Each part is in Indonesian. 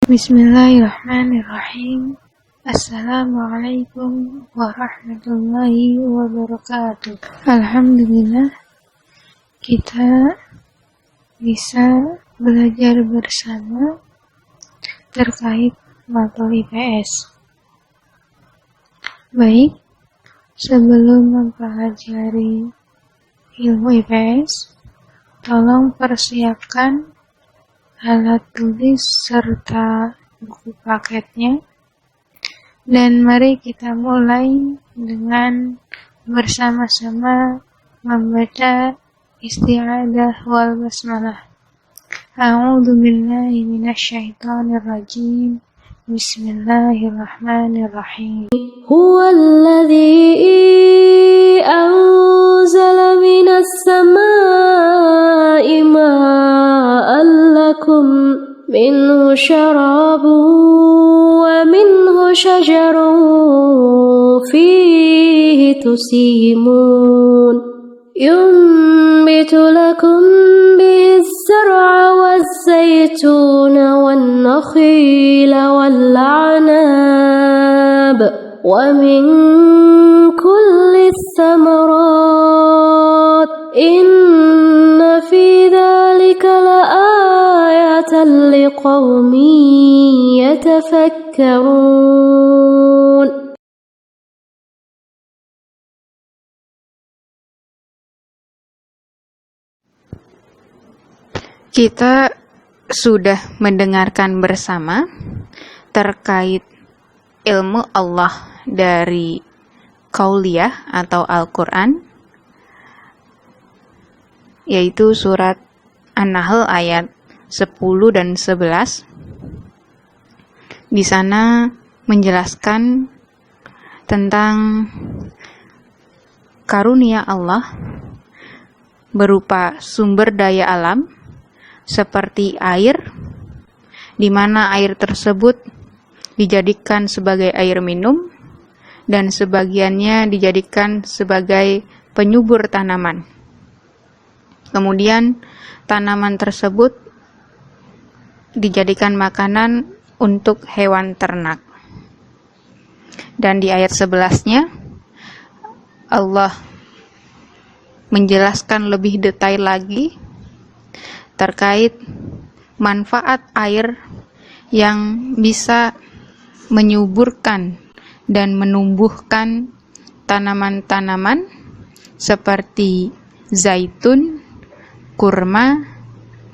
Bismillahirrahmanirrahim. Assalamualaikum warahmatullahi wabarakatuh. Alhamdulillah kita bisa belajar bersama terkait materi IPS. Baik, sebelum mempelajari ilmu IPS, tolong persiapkan alat tulis serta buku paketnya, dan mari kita mulai dengan bersama-sama membaca isti'adzah wal basmalah. A'udzu billahi minasyaitonir rajim. Bismillahirrahmanirrahim. Huwallazi anzala minas samaa'i ma'an lakum minhu syarabun wa minhu syajarun fihi tusimun yunbitu lakum bihi az-zar'a waz-zaytuna wan-nakhila wal-'anab wa min kulli ats-tsamarat inna fi dzalika la'ayatan liqaumin yatafakkarun. Kita sudah mendengarkan bersama terkait ilmu Allah dari Qauliyah atau Al-Quran, yaitu surat An-Nahl ayat 10 dan 11. Di sana menjelaskan tentang karunia Allah berupa sumber daya alam seperti air, di mana air tersebut dijadikan sebagai air minum dan sebagiannya dijadikan sebagai penyubur tanaman. Kemudian tanaman tersebut dijadikan makanan untuk hewan ternak. Dan di ayat 11-nya Allah menjelaskan lebih detail lagi terkait manfaat air yang bisa menyuburkan dan menumbuhkan tanaman-tanaman seperti zaitun, kurma,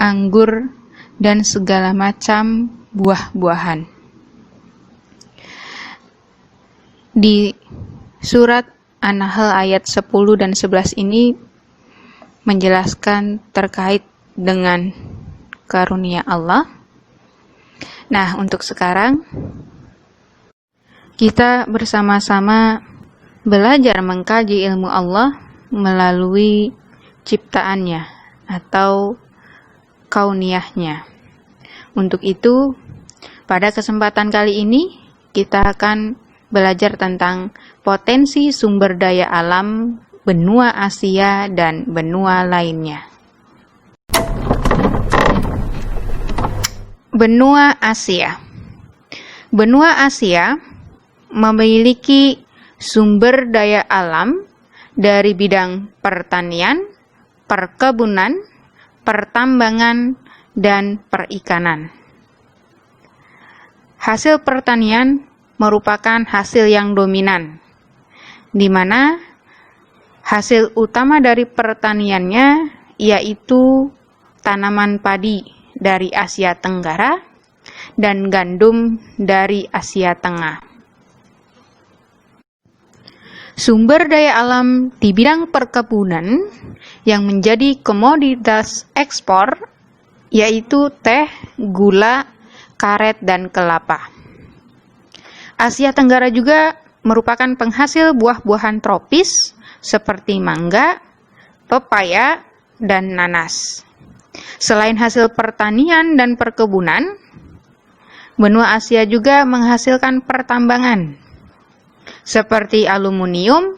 anggur, dan segala macam buah-buahan. Di surat An-Nahl ayat 10 dan 11 ini menjelaskan terkait dengan karunia Allah. Nah, untuk sekarang kita bersama-sama belajar mengkaji ilmu Allah melalui ciptaannya atau kauniyahnya. Untuk itu, pada kesempatan kali ini kita akan belajar tentang potensi sumber daya alam benua Asia dan benua lainnya. Benua Asia. Benua Asia memiliki sumber daya alam dari bidang pertanian, perkebunan, pertambangan, dan perikanan. Hasil pertanian merupakan hasil yang dominan, di mana hasil utama dari pertaniannya yaitu tanaman padi dari Asia Tenggara dan gandum dari Asia Tengah. Sumber daya alam di bidang perkebunan yang menjadi komoditas ekspor yaitu teh, gula, karet, dan kelapa. Asia Tenggara juga merupakan penghasil buah-buahan tropis seperti mangga, pepaya, dan nanas. Selain hasil pertanian dan perkebunan, benua Asia juga menghasilkan pertambangan seperti aluminium,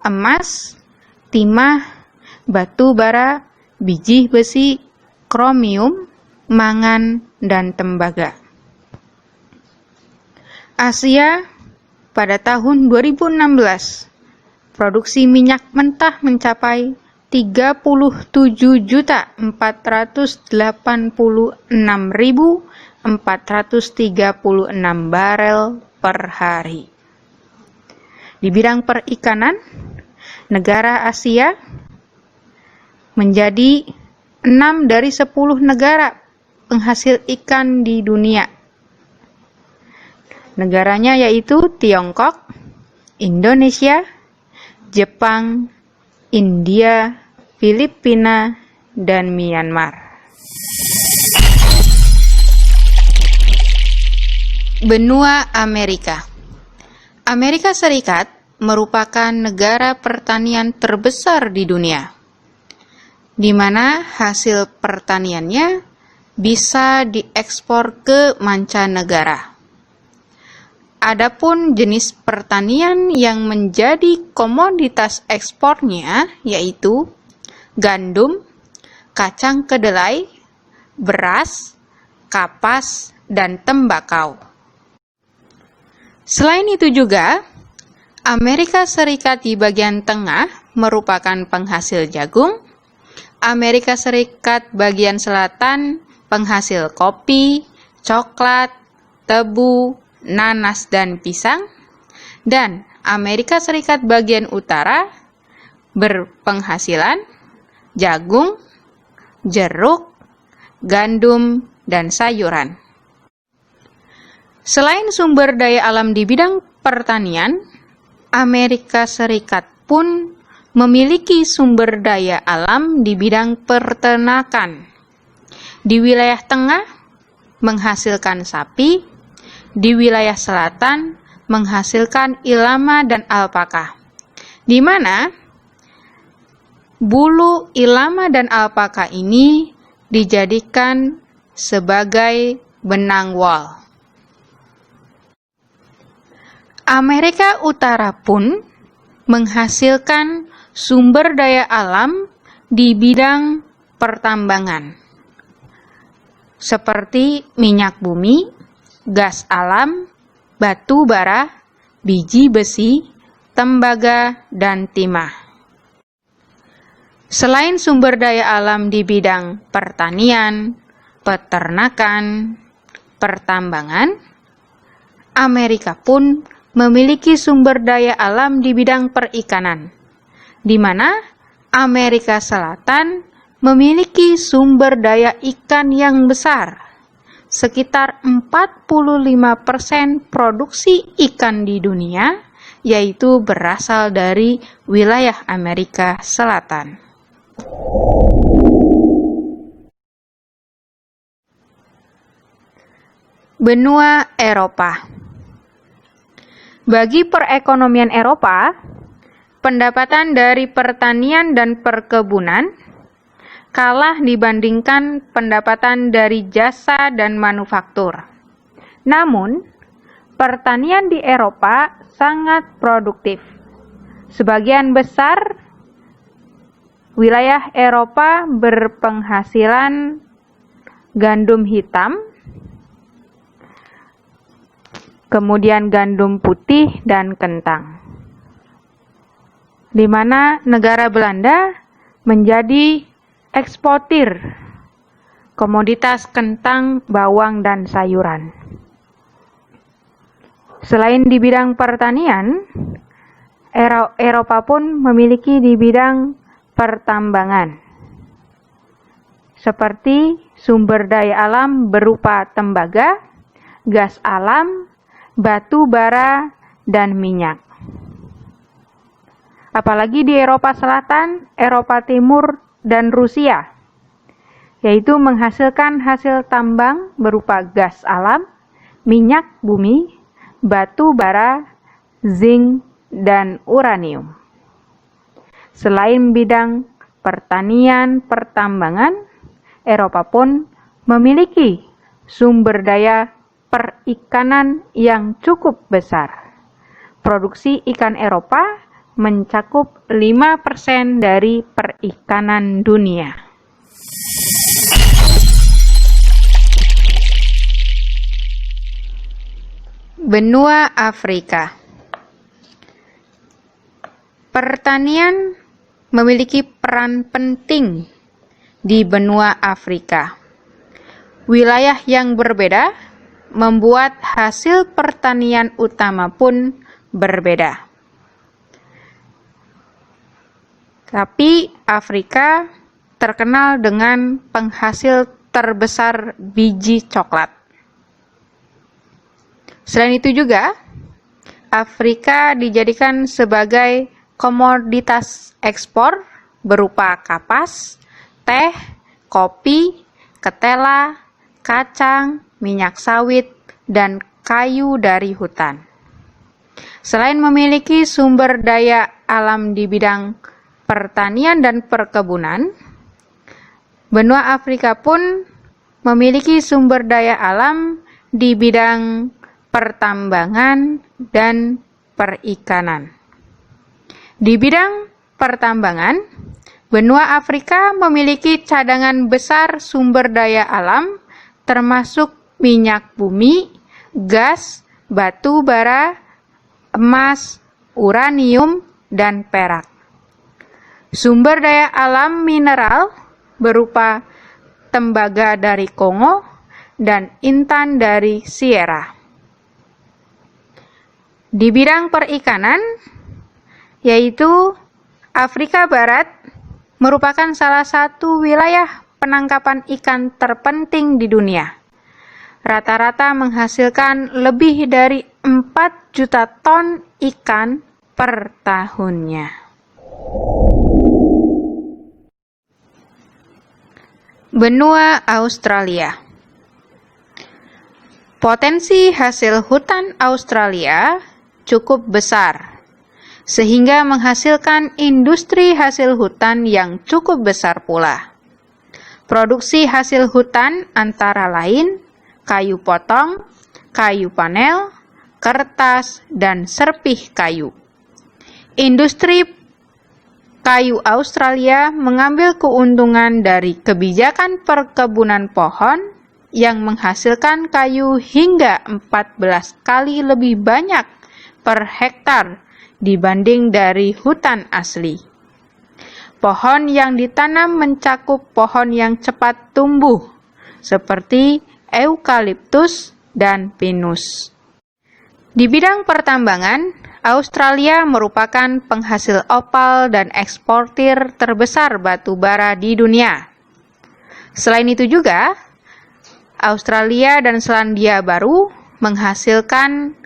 emas, timah, batu bara, biji besi, kromium, mangan, dan tembaga. Asia pada tahun 2016, produksi minyak mentah mencapai 37.486.436 barel per hari. Di bidang perikanan, negara Asia menjadi 6 dari 10 negara penghasil ikan di dunia. Negaranya yaitu Tiongkok, Indonesia, Jepang, India, Filipina, dan Myanmar. Benua Amerika. Amerika Serikat merupakan negara pertanian terbesar di dunia, di mana hasil pertaniannya bisa diekspor ke mancanegara. Adapun jenis pertanian yang menjadi komoditas ekspornya yaitu gandum, kacang kedelai, beras, kapas, dan tembakau. Selain itu juga, Amerika Serikat di bagian tengah merupakan penghasil jagung, Amerika Serikat bagian selatan penghasil kopi, coklat, tebu, nanas, dan pisang, dan Amerika Serikat bagian utara berpenghasilan jagung, jeruk, gandum, dan sayuran. Selain sumber daya alam di bidang pertanian, Amerika Serikat pun memiliki sumber daya alam di bidang peternakan. Di wilayah tengah menghasilkan sapi, di wilayah selatan menghasilkan ilama dan alpaka, di mana bulu ilama dan alpaka ini dijadikan sebagai benang wol. Amerika Utara pun menghasilkan sumber daya alam di bidang pertambangan, seperti minyak bumi, gas alam, batu bara, biji besi, tembaga, dan timah. Selain sumber daya alam di bidang pertanian, peternakan, pertambangan, Amerika pun memiliki sumber daya alam di bidang perikanan, di mana Amerika Selatan memiliki sumber daya ikan yang besar. Sekitar 45% produksi ikan di dunia yaitu berasal dari wilayah Amerika Selatan. Benua Eropa. Bagi perekonomian Eropa, pendapatan dari pertanian dan perkebunan kalah dibandingkan pendapatan dari jasa dan manufaktur. Namun, pertanian di Eropa sangat produktif. Sebagian besar wilayah Eropa berpenghasilan gandum hitam, kemudian gandum putih dan kentang, di mana negara Belanda menjadi eksportir komoditas kentang, bawang, dan sayuran. Selain di bidang pertanian, Eropa pun memiliki di bidang pertambangan, seperti sumber daya alam berupa tembaga, gas alam, batu bara, dan minyak. Apalagi di Eropa Selatan, Eropa Timur, dan Rusia, yaitu menghasilkan hasil tambang berupa gas alam, minyak bumi, batu bara, zinc, dan uranium. Selain bidang pertanian, pertambangan, Eropa pun memiliki sumber daya perikanan yang cukup besar. Produksi ikan Eropa mencakup 5% dari perikanan dunia. Benua Afrika. Pertanian memiliki peran penting di benua Afrika. Wilayah yang berbeda membuat hasil pertanian utama pun berbeda. Tapi Afrika terkenal dengan penghasil terbesar biji coklat. Selain itu juga, Afrika dijadikan sebagai komoditas ekspor berupa kapas, teh, kopi, ketela, kacang, minyak sawit, dan kayu dari hutan. Selain memiliki sumber daya alam di bidang pertanian dan perkebunan, benua Afrika pun memiliki sumber daya alam di bidang pertambangan dan perikanan. Di bidang pertambangan, benua Afrika memiliki cadangan besar sumber daya alam termasuk minyak bumi, gas, batu bara, emas, uranium, dan perak. Sumber daya alam mineral berupa tembaga dari Kongo dan intan dari Sierra. Di bidang perikanan, yaitu Afrika Barat merupakan salah satu wilayah penangkapan ikan terpenting di dunia. Rata-rata menghasilkan lebih dari 4 juta ton ikan per tahunnya. Benua Australia. Potensi hasil hutan Australia cukup besar, sehingga menghasilkan industri hasil hutan yang cukup besar pula. Produksi hasil hutan antara lain kayu potong, kayu panel, kertas, dan serpih kayu. Industri kayu Australia mengambil keuntungan dari kebijakan perkebunan pohon yang menghasilkan kayu hingga 14 kali lebih banyak per hektar dibanding dari hutan asli. Pohon yang ditanam mencakup pohon yang cepat tumbuh, seperti eukaliptus dan pinus. Di bidang pertambangan, Australia merupakan penghasil opal dan eksportir terbesar batu bara di dunia. Selain itu juga, Australia dan Selandia Baru menghasilkan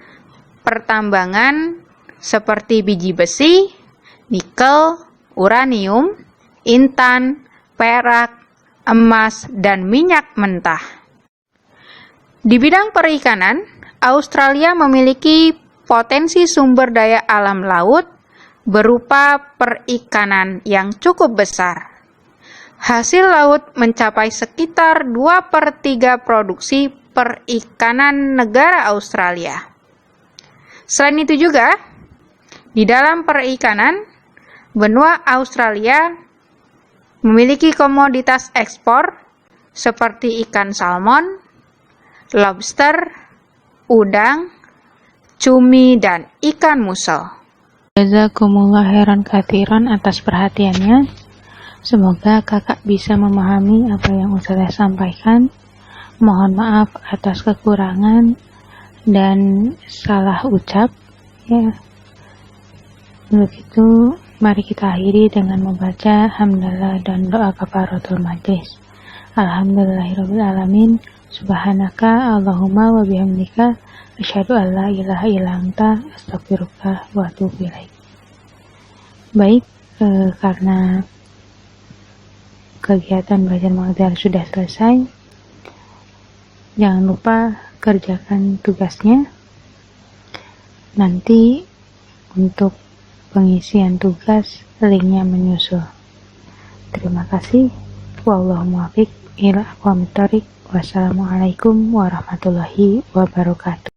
pertambangan seperti biji besi, nikel, uranium, intan, perak, emas, dan minyak mentah. Di bidang perikanan, Australia memiliki potensi sumber daya alam laut berupa perikanan yang cukup besar. Hasil laut mencapai sekitar 2/3 produksi perikanan negara Australia. Selain itu juga, di dalam perikanan, benua Australia memiliki komoditas ekspor seperti ikan salmon, lobster, udang, cumi, dan ikan musel. Jazakumullah khairan katsiran atas perhatiannya. Semoga kakak bisa memahami apa yang Ustazah sampaikan. Mohon maaf atas kekurangan dan salah ucap. Ya. Begitu, mari kita akhiri dengan membaca hamdalah dan doa kafaratul majlis. Alhamdulillahirabbil alamin. Subhanaka Allahumma wa bihamdika asyhadu an la ilaha illa anta astaghfiruka wa atubu ilaik. Baik, karena kegiatan belajar mengajar sudah selesai, jangan lupa kerjakan tugasnya. Nanti untuk pengisian tugas linknya menyusul. Terima kasih. Wallahu muwaffiq ila aqwamit thoriq. Wassalamualaikum warahmatullahi wabarakatuh.